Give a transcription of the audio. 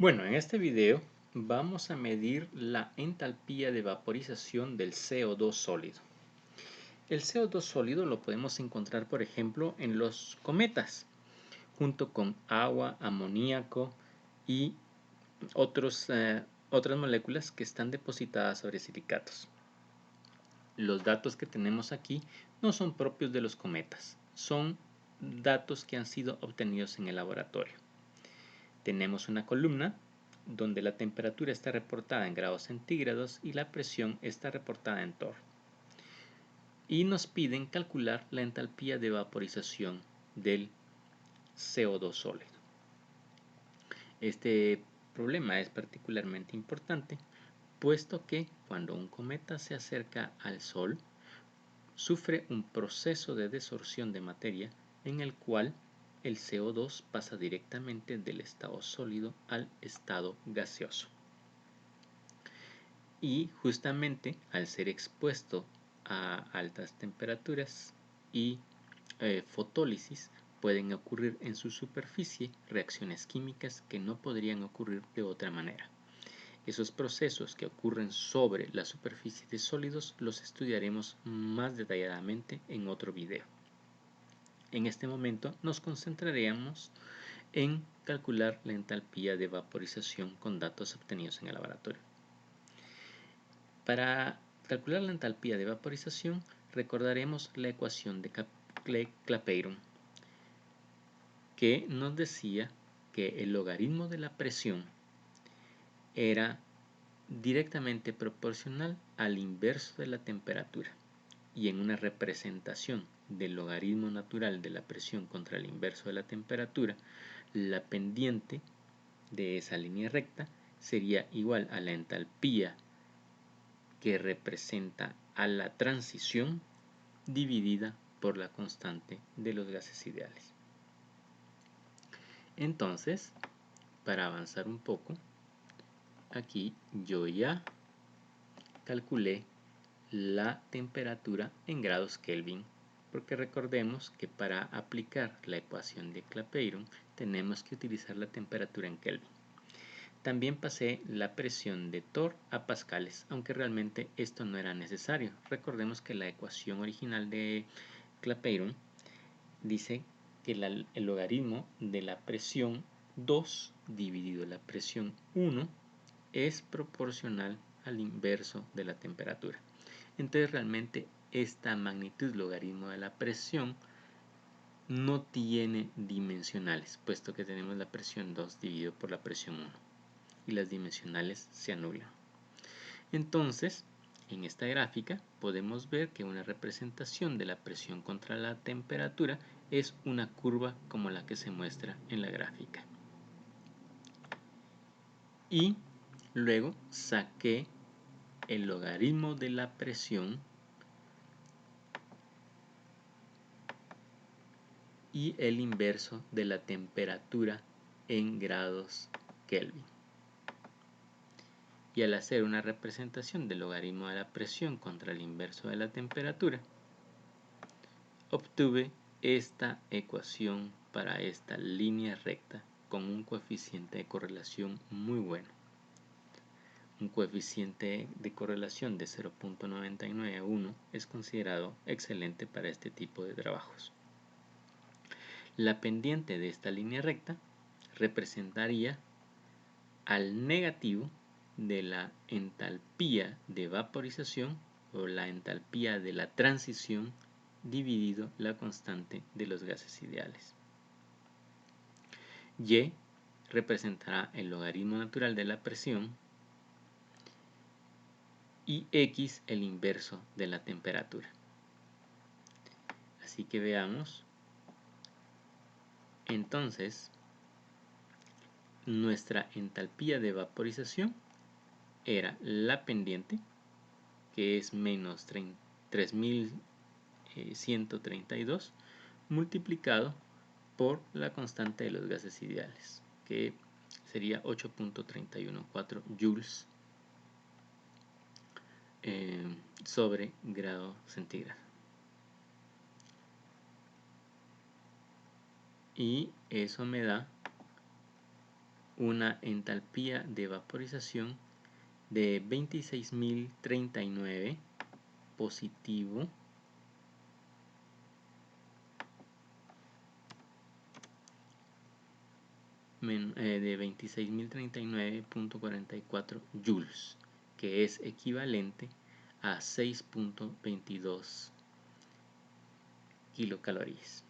Bueno, en este video vamos a medir la entalpía de vaporización del CO2 sólido. El CO2 sólido lo podemos encontrar, por ejemplo, en los cometas, junto con agua, amoníaco y otras moléculas que están depositadas sobre silicatos. Los datos que tenemos aquí no son propios de los cometas, son datos que han sido obtenidos en el laboratorio. Tenemos una columna donde la temperatura está reportada en grados centígrados y la presión está reportada en torr. Y nos piden calcular la entalpía de vaporización del CO2 sólido. Este problema es particularmente importante, puesto que cuando un cometa se acerca al Sol, sufre un proceso de desorción de materia en el cual el CO2 pasa directamente del estado sólido al estado gaseoso. Y justamente al ser expuesto a altas temperaturas y fotólisis, pueden ocurrir en su superficie reacciones químicas que no podrían ocurrir de otra manera. Esos procesos que ocurren sobre la superficie de sólidos los estudiaremos más detalladamente en otro video. En este momento nos concentraremos en calcular la entalpía de vaporización con datos obtenidos en el laboratorio. Para calcular la entalpía de vaporización recordaremos la ecuación de Clapeyron, que nos decía que el logaritmo de la presión era directamente proporcional al inverso de la temperatura, y en una representación del logaritmo natural de la presión contra el inverso de la temperatura, la pendiente de esa línea recta sería igual a la entalpía que representa a la transición dividida por la constante de los gases ideales. Entonces, para avanzar un poco, aquí yo ya calculé la temperatura en grados Kelvin, porque recordemos que para aplicar la ecuación de Clapeyron tenemos que utilizar la temperatura en Kelvin. También pasé la presión de torr a pascales, aunque realmente esto no era necesario. Recordemos que la ecuación original de Clapeyron dice que el logaritmo de la presión 2 dividido la presión 1 es proporcional al inverso de la temperatura. Entonces realmente esta magnitud logaritmo de la presión no tiene dimensionales, puesto que tenemos la presión 2 dividido por la presión 1 y las dimensionales se anulan. Entonces, en esta gráfica podemos ver que una representación de la presión contra la temperatura es una curva como la que se muestra en la gráfica. Y luego saqué el logaritmo de la presión y el inverso de la temperatura en grados Kelvin. Y al hacer una representación del logaritmo de la presión contra el inverso de la temperatura, obtuve esta ecuación para esta línea recta con un coeficiente de correlación muy bueno. Un coeficiente de correlación de 0.99 a 1 es considerado excelente para este tipo de trabajos. La pendiente de esta línea recta representaría al negativo de la entalpía de vaporización o la entalpía de la transición dividido la constante de los gases ideales. Y representará el logaritmo natural de la presión y x el inverso de la temperatura. Así que veamos. Entonces, nuestra entalpía de vaporización era la pendiente, que es menos 3132, multiplicado por la constante de los gases ideales, que sería 8.314 joules sobre grado centígrado. Y eso me da una entalpía de vaporización de 26.039 positivo de 26.039.44 joules, que es equivalente a 6.22 kilocalorías.